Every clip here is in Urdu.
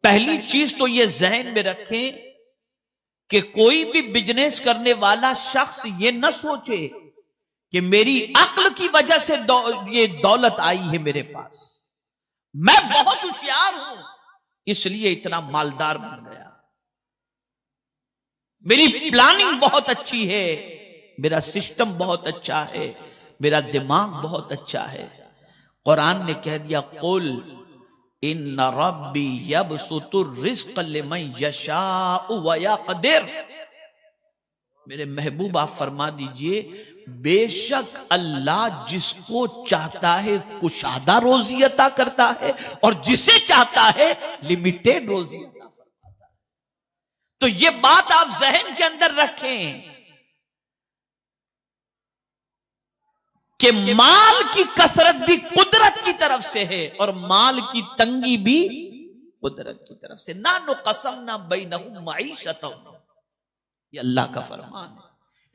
پہلی چیز تو یہ ذہن میں رکھیں کہ کوئی بھی بزنس کرنے والا شخص یہ نہ سوچے کہ میری عقل کی وجہ سے یہ دولت آئی ہے میرے پاس، میں بہت ہوشیار ہوں اس لیے اتنا مالدار بن گیا، میری پلاننگ بہت اچھی ہے، میرا سسٹم بہت اچھا ہے، میرا دماغ بہت اچھا ہے۔ قرآن نے کہہ دیا قل ان ربی یبسط الرزق لمن یشاء ویقدر، میرے محبوب آپ فرما دیجئے بے شک اللہ جس کو چاہتا ہے کشادہ روزی عطا کرتا ہے اور جسے چاہتا ہے لمیٹڈ روزی عطا فرماتا ہے۔ تو یہ بات آپ ذہن کے اندر رکھیں کہ مال کی کثرت بھی قدرت کی طرف سے ہے اور مال کی تنگی بھی قدرت کی طرف سے۔ نحن قسمنا بینہم معیشتہم، یہ اللہ کا فرمان ہے۔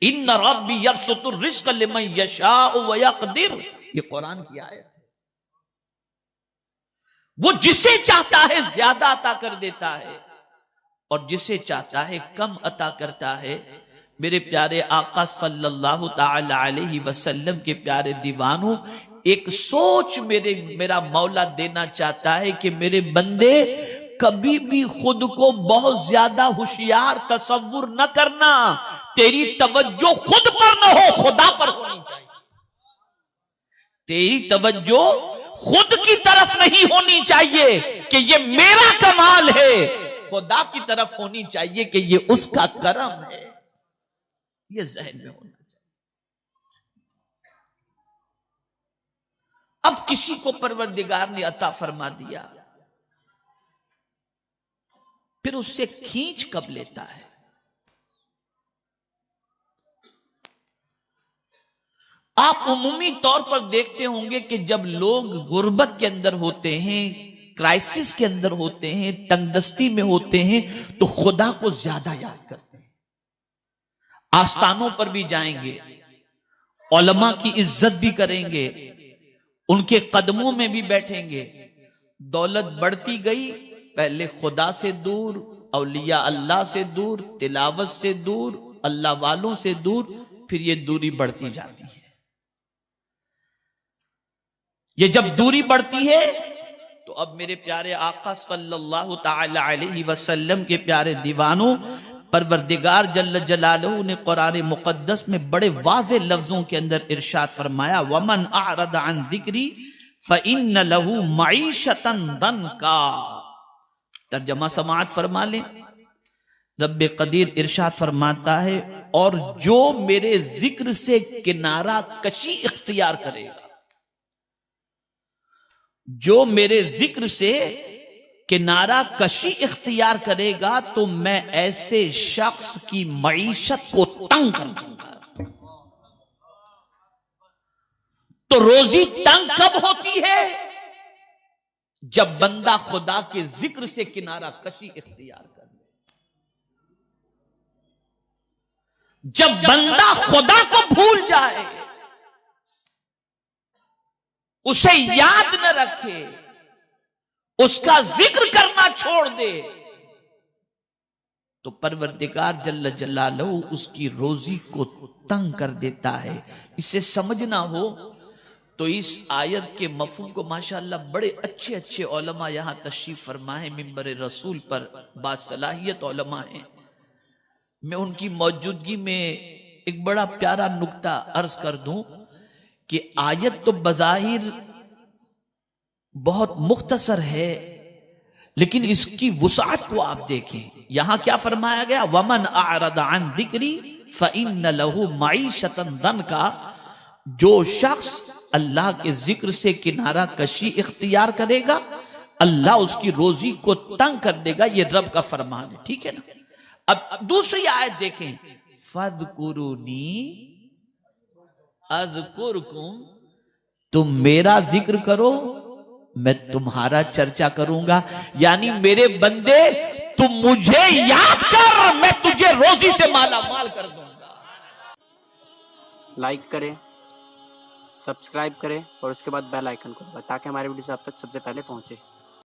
ان ربی یبسط الرزق لمن یشاء ویقدر، یہ قرآن کی آیت ہے۔ وہ جسے چاہتا ہے زیادہ عطا کر دیتا ہے اور جسے چاہتا ہے کم عطا کرتا ہے۔ میرے پیارے آقا صلی اللہ تعالی علیہ وسلم کے پیارے دیوانوں، ایک سوچ میرا مولا دینا چاہتا ہے کہ میرے بندے کبھی بھی خود کو بہت زیادہ ہوشیار تصور نہ کرنا، تیری توجہ خود پر نہ ہو، خدا پر ہونی چاہیے۔ تیری توجہ خود کی طرف نہیں ہونی چاہیے کہ یہ میرا کمال ہے، خدا کی طرف ہونی چاہیے کہ یہ اس کا کرم ہے۔ یہ ذہن میں ہونا چاہیے۔ اب کسی کو پروردگار نے عطا فرما دیا، پھر اس سے کھینچ کب لیتا ہے؟ آپ عمومی طور پر دیکھتے ہوں گے کہ جب لوگ غربت کے اندر ہوتے ہیں، کرائسس کے اندر ہوتے ہیں، تنگ دستی میں ہوتے ہیں، تو خدا کو زیادہ یاد کرتے ہیں۔ آستانوں پر بھی جائیں گے، علماء کی عزت بھی کریں گے، ان کے قدموں میں بھی بیٹھیں گے۔ دولت بڑھتی گئی، پہلے خدا سے دور، اولیاء اللہ سے دور، تلاوت سے دور، اللہ والوں سے دور، پھر یہ دوری بڑھتی جاتی ہے۔ یہ جب دوری بڑھتی ہے تو اب میرے پیارے آقا صلی اللہ تعالی علیہ وسلم کے پیارے دیوانوں، پروردگار جل جلالہ نے قرآن مقدس میں بڑے واضح لفظوں کے اندر ارشاد فرمایا وَمَنْ أَعْرَضَ عَنْ ذِكْرِي فَإِنَّ لَهُ مَعِيشَةً ضَنْكَا۔ ترجمہ سماعت فرما لیں، رب قدیر ارشاد فرماتا ہے اور جو میرے ذکر سے کنارہ کشی اختیار کرے گا، جو میرے ذکر سے کنارہ کشی اختیار کرے گا تو میں ایسے شخص کی معیشت کو تنگ کر دوں گا۔ تو روزی تنگ کب ہوتی ہے؟ جب بندہ خدا کے ذکر سے کنارہ کشی اختیار کر لے، جب بندہ خدا کو بھول جائے، اسے یاد نہ رکھے، اس کا ذکر کرنا چھوڑ دے، تو پروردگار جل جلالہ اس کی روزی کو تنگ کر دیتا ہے۔ اسے سمجھنا ہو تو اس آیت کے مفہوم کو ماشاءاللہ بڑے اچھے اچھے علماء یہاں تشریف فرمائے، منبر رسول پر باصلاحیت علماء ہیں۔ میں ان کی موجودگی میں ایک بڑا پیارا نکتہ عرض کر دوں کہ آیت تو بظاہر بہت مختصر ہے، لیکن اس کی وسعت کو آپ دیکھیں۔ یہاں کیا فرمایا گیا؟ وَمَنْ أَعْرَضَ عَنْ ذِكْرِي فَإِنَّ لَهُ مَعِيشَةً ضَنْكَا، جو شخص اللہ کے ذکر سے کنارہ کشی اختیار کرے گا اللہ اس کی روزی کو تنگ کر دے گا۔ یہ رب کا فرمان ہے، ٹھیک ہے نا؟ اب دوسری آیت دیکھیں، فَاذْكُرُونِي أَذْكُرْكُمْ، تم میرا ذکر کرو میں تمہارا چرچا کروں گا۔ یعنی میرے بندے تم مجھے یاد کر، میں تجھے روزی سے مالا مال کر دوں گا۔ لائک کریں، سبسکرائب کریں اور اس کے بعد بیل آئیکن کو دبائیں تاکہ ہمارے ویڈیوز آپ تک سب سے پہلے پہنچے۔